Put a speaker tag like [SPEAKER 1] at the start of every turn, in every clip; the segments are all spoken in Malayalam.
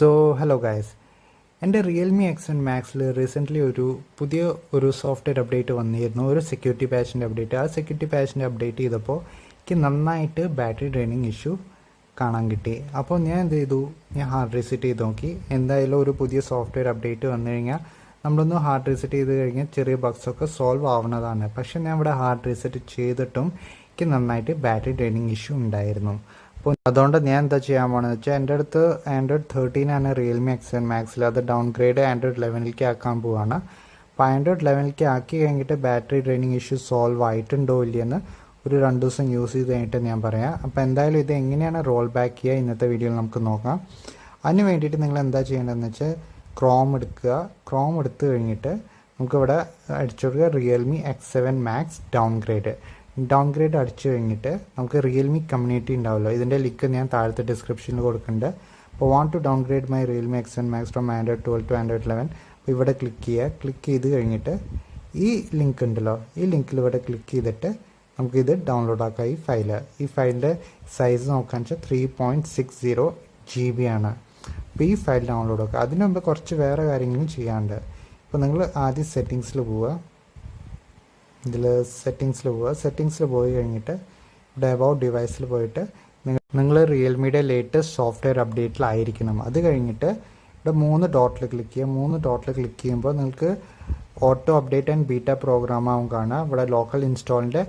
[SPEAKER 1] സോ ഹലോ ഗൈസ്, എൻ്റെ റിയൽമി എക്സ് ആൻഡ് മാക്സിൽ റീസെൻ്റ്ലി പുതിയ സോഫ്റ്റ്വെയർ അപ്ഡേറ്റ് വന്നിരുന്നു, ഒരു സെക്യൂരിറ്റി പാച്ചിൻ്റെ അപ്ഡേറ്റ്. ആ സെക്യൂരിറ്റി പാച്ചിൻ്റെ അപ്ഡേറ്റ് ചെയ്തപ്പോൾ എനിക്ക് നന്നായിട്ട് ബാറ്ററി ഡ്രെയിനിങ് ഇഷ്യൂ കാണാൻ കിട്ടി. അപ്പോൾ ഞാൻ എന്ത് ചെയ്തു, ഞാൻ ഹാർഡ് റീസെറ്റ് ചെയ്ത് നോക്കി. എന്തായാലും ഒരു പുതിയ സോഫ്റ്റ്വെയർ അപ്ഡേറ്റ് വന്നു കഴിഞ്ഞാൽ നമ്മളൊന്ന് ഹാർഡ് റീസെറ്റ് ചെയ്ത് കഴിഞ്ഞാൽ ചെറിയ ബഗ്സൊക്കെ സോൾവ് ആവുന്നതാണ്. പക്ഷേ ഞാൻ ഇവിടെ ഹാർഡ് റീസെറ്റ് ചെയ്തിട്ടും എനിക്ക് നന്നായിട്ട് ബാറ്ററി ഡ്രെയിനിങ് ഇഷ്യൂ ഉണ്ടായിരുന്നു. അപ്പോൾ അതുകൊണ്ട് ഞാൻ എന്താ ചെയ്യാൻ പോകണമെന്ന് വെച്ചാൽ, എൻ്റെ അടുത്ത് ആൻഡ്രോയിഡ് 13 ആണ് റിയൽമി എക്സ് ആൻഡ് മാക്സിൽ. അത് ഡൗൺഗ്രേഡ് ആൻഡ്രോയിഡ് 11 ആക്കാൻ പോവുകയാണ്. അപ്പോൾ ആൻഡ്രോയിഡ് 11 ആക്കി കഴിഞ്ഞിട്ട് ബാറ്ററി ഡ്രെയിനിങ് ഇഷ്യൂ സോൾവ് ആയിട്ടുണ്ടോ ഇല്ലയെന്ന് ഒരു 2 ദിവസം യൂസ് ചെയ്ത് കഴിഞ്ഞിട്ട് ഞാൻ പറയാം. അപ്പോൾ എന്തായാലും ഇത് എങ്ങനെയാണ് റോൾ ബാക്ക് ചെയ്യുക ഇന്നത്തെ വീഡിയോയിൽ നമുക്ക് നോക്കാം. അതിന് വേണ്ടിയിട്ട് നിങ്ങൾ എന്താ ചെയ്യേണ്ടതെന്ന് വെച്ചാൽ, ക്രോം എടുക്കുക. ക്രോം എടുത്തു കഴിഞ്ഞിട്ട് നമുക്കിവിടെ അടിച്ചു കൊടുക്കുക റിയൽമി X7 മാക്സ് ഡൗൺഗ്രേഡ് അടിച്ചു കഴിഞ്ഞിട്ട് നമുക്ക് റിയൽമി കമ്മ്യൂണിറ്റി ഉണ്ടാവുമല്ലോ, ഇതിൻ്റെ ലിങ്ക് ഞാൻ താഴത്തെ ഡിസ്ക്രിപ്ഷനിൽ കൊടുക്കുന്നുണ്ട്. അപ്പോൾ want to downgrade my Realme X7 max from Android 12 to Android 11. അപ്പോൾ ഇവിടെ ക്ലിക്ക് ചെയ്യുക. ക്ലിക്ക് ചെയ്ത് കഴിഞ്ഞിട്ട് ഈ ലിങ്ക് ഉണ്ടല്ലോ, ഈ ലിങ്കിൽ ഇവിടെ ക്ലിക്ക് ചെയ്തിട്ട് നമുക്കിത് ഡൗൺലോഡ് ആക്കാം. ഈ ഫയലിൻ്റെ സൈസ് നോക്കാന്ന് വെച്ചാൽ 3.60 GB ആണ്. അപ്പോൾ ഈ ഫയൽ ഡൗൺലോഡ് ആക്കുക. അതിന് മുമ്പ് കുറച്ച് വേറെ കാര്യങ്ങളും ചെയ്യാണ്ട്. ഇപ്പോൾ നിങ്ങൾ ആദ്യം സെറ്റിങ്സിൽ പോവുക. സെറ്റിങ്സിൽ പോയി കഴിഞ്ഞിട്ട് ഇവിടെ അബൌട്ട് ഡിവൈസിൽ പോയിട്ട് നിങ്ങൾ റിയൽമിയുടെ ലേറ്റസ്റ്റ് സോഫ്റ്റ്വെയർ അപ്ഡേറ്റിലായിരിക്കണം. അത് കഴിഞ്ഞിട്ട് ഇവിടെ 3 ഡോട്ടിൽ ക്ലിക്ക് ചെയ്യുക. 3 ഡോട്ടിൽ ക്ലിക്ക് ചെയ്യുമ്പോൾ നിങ്ങൾക്ക് auto update and beta program ആവും കാണുക. ഇവിടെ ലോക്കൽ ഇൻസ്റ്റാളിൻ്റെ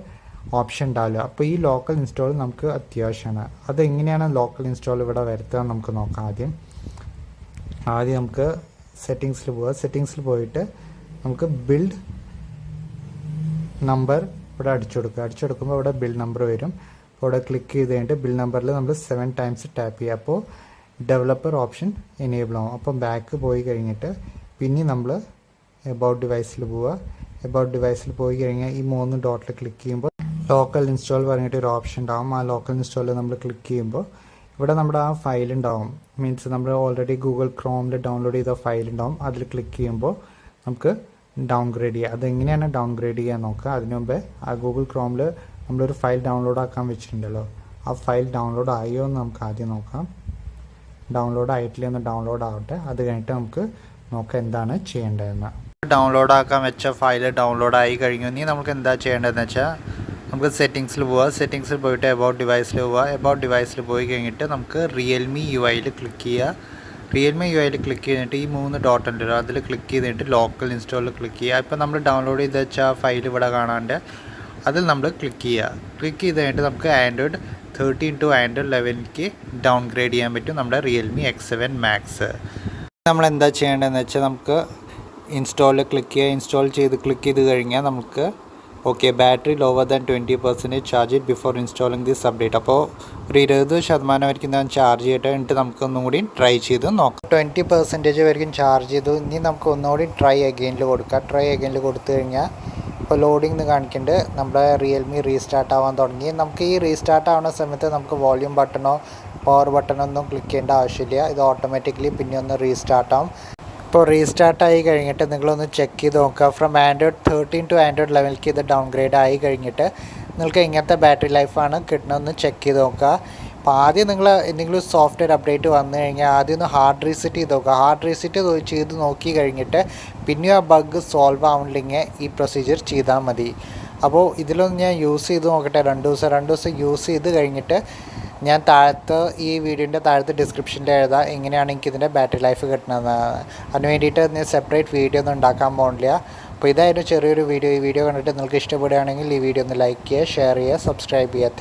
[SPEAKER 1] ഓപ്ഷൻ ഉണ്ടാവില്ല. അപ്പോൾ ഈ ലോക്കൽ ഇൻസ്റ്റാൾ നമുക്ക് അത്യാവശ്യമാണ്. അതെങ്ങനെയാണ് ലോക്കൽ ഇൻസ്റ്റാൾ ഇവിടെ വരുത്തുക നമുക്ക് നോക്കാം. ആദ്യം നമുക്ക് സെറ്റിങ്സിൽ പോവുക. സെറ്റിങ്സിൽ പോയിട്ട് നമുക്ക് ബിൽഡ് നമ്പർ ഇവിടെ അടിച്ചെടുക്കുമ്പോൾ ഇവിടെ ബിൽ നമ്പർ വരും. അപ്പോൾ ഇവിടെ ക്ലിക്ക് ചെയ്ത് കഴിഞ്ഞിട്ട് ബിൽ നമ്പറിൽ നമ്മൾ 7 ടൈംസ് ടാപ്പ് ചെയ്യുക. അപ്പോൾ ഡെവലപ്പർ ഓപ്ഷൻ എനേബിൾ ആവും. അപ്പം ബാക്ക് പോയി കഴിഞ്ഞിട്ട് പിന്നെ നമ്മൾ എബൌട്ട് ഡിവൈസിൽ പോവുക. എബൌട്ട് ഡിവൈസിൽ പോയി കഴിഞ്ഞാൽ ഈ 3 ഡോട്ടിൽ ക്ലിക്ക് ചെയ്യുമ്പോൾ ലോക്കൽ ഇൻസ്റ്റാൾ പറഞ്ഞിട്ട് ഒരു ഓപ്ഷൻ ഉണ്ടാവും. ആ ലോക്കൽ ഇൻസ്റ്റാളിൽ നമ്മൾ ക്ലിക്ക് ചെയ്യുമ്പോൾ ഇവിടെ നമ്മുടെ ആ ഫയൽ ഉണ്ടാവും. മീൻസ് നമ്മൾ ഓൾറെഡി ഗൂഗിൾ ക്രോമിൽ ഡൗൺലോഡ് ചെയ്ത ഫയൽ ഉണ്ടാവും. അതിൽ ക്ലിക്ക് ചെയ്യുമ്പോൾ നമുക്ക് ഡൗൺഗ്രേഡ് ചെയ്യുക. അതെങ്ങനെയാണ് ഡൗൺഗ്രേഡ് ചെയ്യാൻ നോക്കുക. അതിനു മുമ്പേ ആ ഗൂഗിൾ ക്രോമിൽ നമ്മളൊരു ഫയൽ ഡൗൺലോഡ് ആക്കാൻ വെച്ചിട്ടുണ്ടല്ലോ, ആ ഫയൽ ഡൗൺലോഡ് ആയോ എന്ന് നമുക്ക് ആദ്യം നോക്കാം. ഡൗൺലോഡ് ആയിട്ടില്ല എന്ന് ഡൗൺലോഡ് ആവട്ടെ. അത് കഴിഞ്ഞിട്ട് നമുക്ക് നോക്കാം എന്താണ് ചെയ്യേണ്ടതെന്ന്. ഡൗൺലോഡ് ആക്കാൻ വെച്ച ഫയൽ ഡൗൺലോഡ് ആയി കഴിഞ്ഞു. ഇനി നമുക്ക് എന്താ ചെയ്യേണ്ടതെന്ന് വെച്ചാൽ, നമുക്ക് സെറ്റിങ്സിൽ പോവുക. സെറ്റിങ്സിൽ പോയിട്ട് എബൌട്ട് ഡിവൈസിൽ പോവുക. എബൌട്ട് ഡിവൈസിൽ പോയി കഴിഞ്ഞിട്ട് നമുക്ക് റിയൽമി UI ക്ലിക്ക് ചെയ്യുക. റിയൽമി UI ക്ലിക്ക് ചെയ്തിട്ട് ഈ 3 ഡോട്ട് ഉണ്ടല്ലോ, അതിൽ ക്ലിക്ക് ചെയ്തിട്ട് ലോക്കൽ ഇൻസ്റ്റാളിൽ ക്ലിക്ക് ചെയ്യുക. ഇപ്പോൾ നമ്മൾ ഡൗൺലോഡ് ചെയ്ത് വെച്ചാൽ ഫയൽ ഇവിടെ കാണാണ്ട് അതിൽ നമ്മൾ ക്ലിക്ക് ചെയ്യുക. ക്ലിക്ക് ചെയ്ത് കഴിഞ്ഞിട്ട് നമുക്ക് ആൻഡ്രോയിഡ് 13 ടു ആൻഡ്രോയിഡ് 11 ഡൗൺഗ്രേഡ് ചെയ്യാൻ പറ്റും നമ്മുടെ റിയൽമി X7 മാക്സ്. നമ്മൾ എന്താ ചെയ്യേണ്ടതെന്ന് വെച്ചാൽ, നമുക്ക് ഇൻസ്റ്റാളിൽ ക്ലിക്ക് ചെയ്യുക. ഇൻസ്റ്റാൾ ചെയ്ത് ക്ലിക്ക് ചെയ്ത് കഴിഞ്ഞാൽ നമുക്ക് okay, battery lower than 20% charge it before installing this update. അപ്പോൾ ഒരു 20% വരെയും ഞാൻ ചാർജ് ചെയ്തിട്ട് എന്നിട്ട് നമുക്ക് ഒന്നുകൂടി ട്രൈ ചെയ്ത് നോക്കാം. 20% വരെയും ചാർജ് ചെയ്തു. ഇനി നമുക്ക് ഒന്നുകൂടി ട്രൈ അഗെയിനിൽ കൊടുക്കാം. ട്രൈ അഗെയിനിൽ കൊടുത്തു കഴിഞ്ഞാൽ ഇപ്പോൾ ലോഡിംഗ് എന്ന് കാണിക്കുന്നുണ്ട്. നമ്മുടെ റിയൽമി റീസ്റ്റാർട്ട് ആവാൻ തുടങ്ങി. നമുക്ക് ഈ റീസ്റ്റാർട്ട് ആവുന്ന സമയത്ത് നമുക്ക് വോളിയൂം ബട്ടണോ പവർ ബട്ടണോ ഒന്നും ക്ലിക്ക് ചെയ്യേണ്ട ആവശ്യമില്ല. ഇത് ഓട്ടോമാറ്റിക്കലി പിന്നെ ഒന്ന് റീസ്റ്റാർട്ട് ആവും. ഇപ്പോൾ റീസ്റ്റാർട്ട് ആയി കഴിഞ്ഞിട്ട് നിങ്ങളൊന്ന് ചെക്ക് ചെയ്ത് നോക്കുക. ഫ്രം ആൻഡ്രോയിഡ് 13 ടു ആൻഡ്രോയിഡ് 11 ഇത് ഡൗൺഗ്രേഡ് ആയി കഴിഞ്ഞിട്ട് നിങ്ങൾക്ക് എങ്ങനത്തെ ബാറ്ററി ലൈഫാണ് കിട്ടണമെന്ന് ചെക്ക് ചെയ്ത് നോക്കുക. അപ്പോൾ ആദ്യം നിങ്ങൾ എന്തെങ്കിലും സോഫ്റ്റ്വെയർ അപ്ഡേറ്റ് വന്നു കഴിഞ്ഞാൽ ആദ്യം ഒന്ന് ഹാർഡ് റീസെറ്റ് ചെയ്ത് നോക്കുക. ഹാർഡ് റീസെറ്റ് ചെയ്ത് നോക്കി കഴിഞ്ഞിട്ട് പിന്നെയും ആ ബഗ് സോൾവ് ആവണില്ലെങ്കിൽ ഈ പ്രൊസീജിയർ ചെയ്താൽ മതി. അപ്പോൾ ഇതിലൊന്ന് ഞാൻ യൂസ് ചെയ്ത് നോക്കട്ടെ. 2 ദിവസം യൂസ് ചെയ്ത് കഴിഞ്ഞിട്ട് ഞാൻ ഈ വീഡിയോൻ്റെ താഴത്തെ ഡിസ്ക്രിപ്ഷനിൽ എഴുതാം എങ്ങനെയാണ് എനിക്കിതിൻ്റെ ബാറ്ററി ലൈഫ് കിട്ടണമെന്ന്. അതിന് വേണ്ടിയിട്ട് ഞാൻ സെപ്പറേറ്റ് വീഡിയോ ഒന്നും ഉണ്ടാക്കാൻ പോകില്ല. അപ്പോൾ ഇതായിരുന്നു ചെറിയൊരു വീഡിയോ. ഈ വീഡിയോ കണ്ടിട്ട് നിങ്ങൾക്ക് ഇഷ്ടപ്പെടുകയാണെങ്കിൽ ഈ വീഡിയോ ഒന്ന് ലൈക്ക് ചെയ്യുക, ഷെയർ ചെയ്യുക, സബ്സ്ക്രൈബ് ചെയ്യുക.